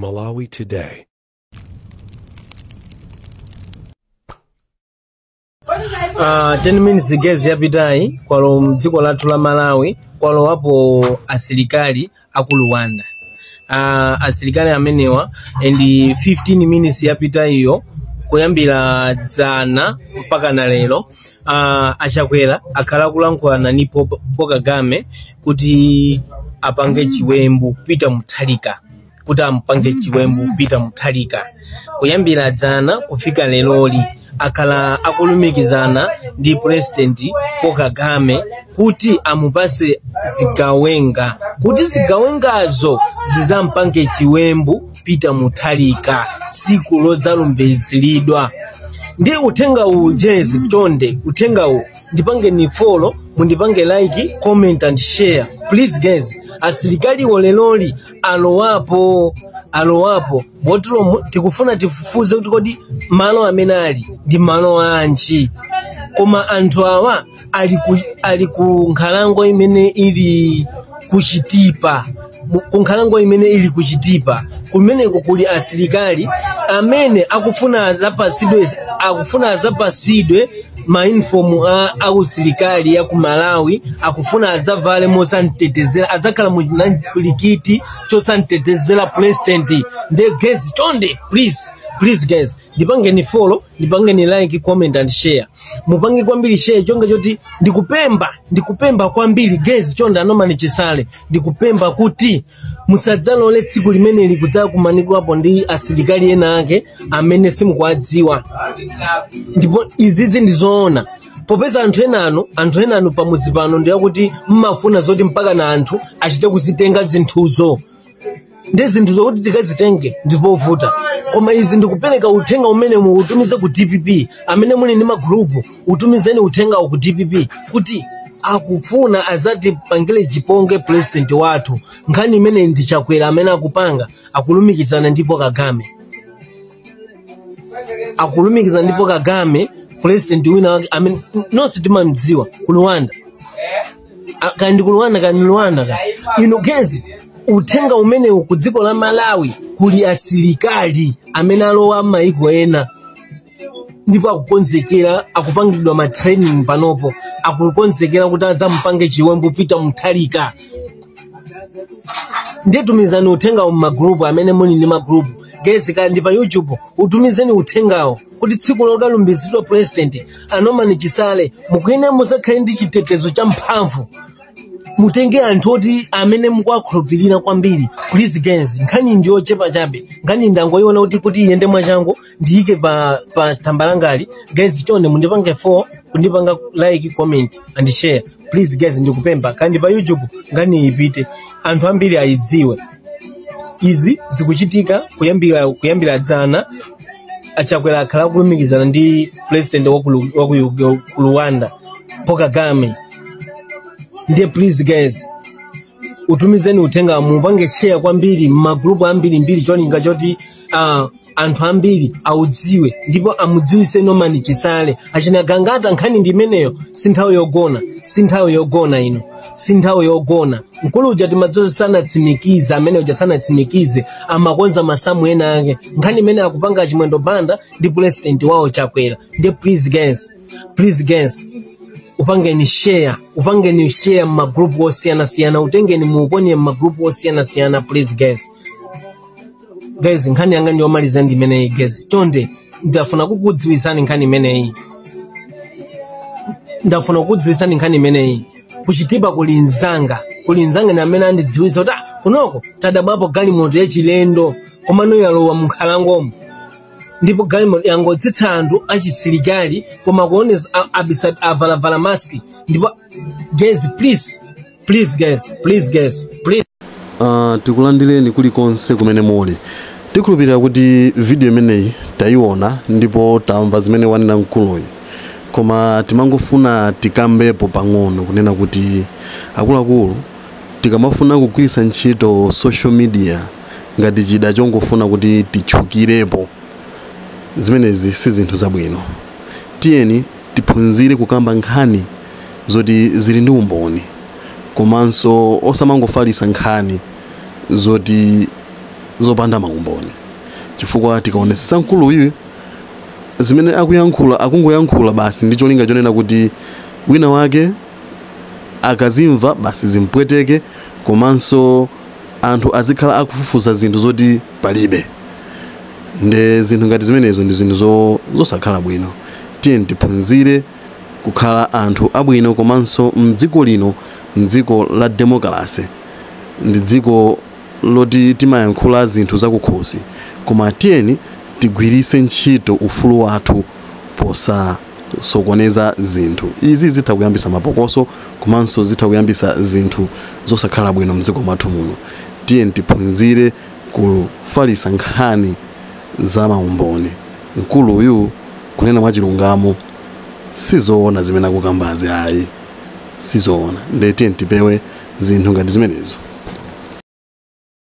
Malawi Today. Ten minutes gezi yapitayi kwalo mdziko lathu la Malawi kwalo wapo asilikali aku Rwanda. Asilikali amenewa and 15 minutes yapitayiyo kuyambira dzana mpaka na lero achakwera akhala kulankhulana ni Paul Kagame kuti apange chiwembu Peter Mutharika, kuti ampange chiwembu Peter Mutharika. Kuyambira dzana kufika leloli akhala akulumikizana ndi President Paul Kagame kuti amupase zigawenga, kuti zigawengazo zizampange chiwembu Peter Mutharika siku lozalumbiziridwa. Ndi uthenga ujezi chonde, uthenga u ndipange ni follow, mundipange like, comment and share. Please guys, asilikali woleloli alowapo botulo tikufuna tifufuze kuti kodi malo amenali ndi malo anji, koma anthu awa ali ku nkhalango imene ili kuchitipa, kunkhalango imene ili kuchitipa kumeneko kuli asilikali amene akufuna azapasidwe mainfomu akusilikali ya ku Malawi, akufuna adzavale mosantetezera, adzakhala muchilikiti chosantetezera president. Nde guys chonde please guys, ndipange ni follow, ndipange ni like, comment and share. Mupange kwambiri share chonga choti ndikupemba kwambiri guys chonde anomani chisale, ndikupemba kuti musadzalole tsiku limene likudzaa kumanikwa hapo ndi asilikali ena ake amene simukwadziwa. Ndipo izizi ndizoona popeza anthu enanu pamudzi pano ndiye kuti mmafuna zoti mpaka na anthu achite kuzitenga zinthuzo. Ndi zinthuzo kuti tikazitenge ndipovuta, koma izi ndikupereka uthenga umene muutumize ku DPP amene muli ni magrupu, utumizeni uthenga ku DPP kuti akufuna azati pangile chiponge president wathu. Nkhani imene ndichakwera amene akupanga akulumikizana ndipo Kagame, akulumikizana ndipo Kagame president wina amene nonse timamdziwa ku Rwanda, kandi ku Rwanda kandi Rwanda ka ino gezi. Uthenga umene ku dziko la Malawi kuli asilikali amene alowa maiko ena, ndipo akukonzekera, akupangidwa ma training panopo, akukonzekera kuti adzampange chiwembu Peter Mutharika. Nditumizani uthenga mu magrupu amene muli ni magrupu guys, kandi pa YouTube utumizeni uthengawo kuti tsiku lokalumbizidwa president anomani chisale mukwene muzakhale ndi chitetezo cha mphamvu, mutenge anthu oti amene mukwakhulupirira kwambiri. Please guys, nkhani ndiyo chepa chabe, nkhani ndangoyiona kuti iyende mwachangu ndiyike pa tambalangali guys. Chonde mundipange follow, kundipanga like, comment and share. Please guys, ndikupemba kandi pa YouTube nkhani ipite anthu ambiri ayidziwe. Izi zikuchitika kuyambira dzana achakwera akhala kulumikizana ndi president wa ku Rwanda Paul Kagame. Ndiye please guys, utumizeni uthenga, mupange share kwambiri magrupu ambiri choninga choti anthu ambiri audziwe ndipo amudziwise nomani chisale achinagangata. Nkhani ndimeneyo sinthawi yogona ino, sinthawi yogona. Mkulu uja timadzozo sanatsimikize, amene uja sanatsimikize amakonza masamu ena ake. Nkhani imene akupanga chimwendo banda ndi president wawo chakwera. Ndiye please guys, upangeni share magrupu osiyana, utengeni muupone magrupu osiyana please guys. Nkhani yanga ndiyo maliza ndimeneyi guys. Chonde ndafuna kukudziwisani nkhani imeneyi, kuchitipa kulinzanga ni amene andidziwisa kuti kunoko tadabapo galimoto yachilendo komano yalowa mnkhalangomo, ndipo galimoto yangotsitsa anthu achisilikali koma kuoneza abisa avala maski. Ndipo guys please guys. Tikulandireni kulikonse kumene muli. Tikulupirira kuti video imeneyi tayiona ndipo tamva zimene wanena mkuluyi, koma timangofuna tikambepo pang'ono kunena kuti akuluakulu tikamafuna kugwiritsa ntchito social media ngati chida chongofuna kuti tichukirepo, zimenezi si zinthu zabwino. Tiyeni tiphunzire kukamba nkhani zoti zili ndi umboni, komanso osamangofalisa nkhani zoti zopanda maumboni, chifukwa tikaonesesa mkulu uyu zimene akuyankhula akungoyankhula basi ndi cholinga chonena kuti wina wake akazimva basi zimpweteke, komanso anthu azikhala akufufuza zinthu zoti palibe. Nde zinthu ngati zimenezo ndi zinthu zosakhala bwino. Tiye tiphunzire kukhala anthu abwino, komanso mdziko lino, mdziko la demokrasi, ndi dziko loti timayankhula zinthu zakukhosi, koma tiyeni tigwirise ntchito ufulu wathu posasokoneza zinthu. Izi zitha kuyambisa mapokoso, komanso zitha kuyambisa zinthu zosakhala bwino mdziko mwathu muno. Tiyeni tiphunzire kufalisa nkhani za maumboni. Mkulu uyu kunena mwachilungamo sizoona zimene akukambazi ayi, sizoona. Nde tiyeni tipewe zinthu ngati zimenezo.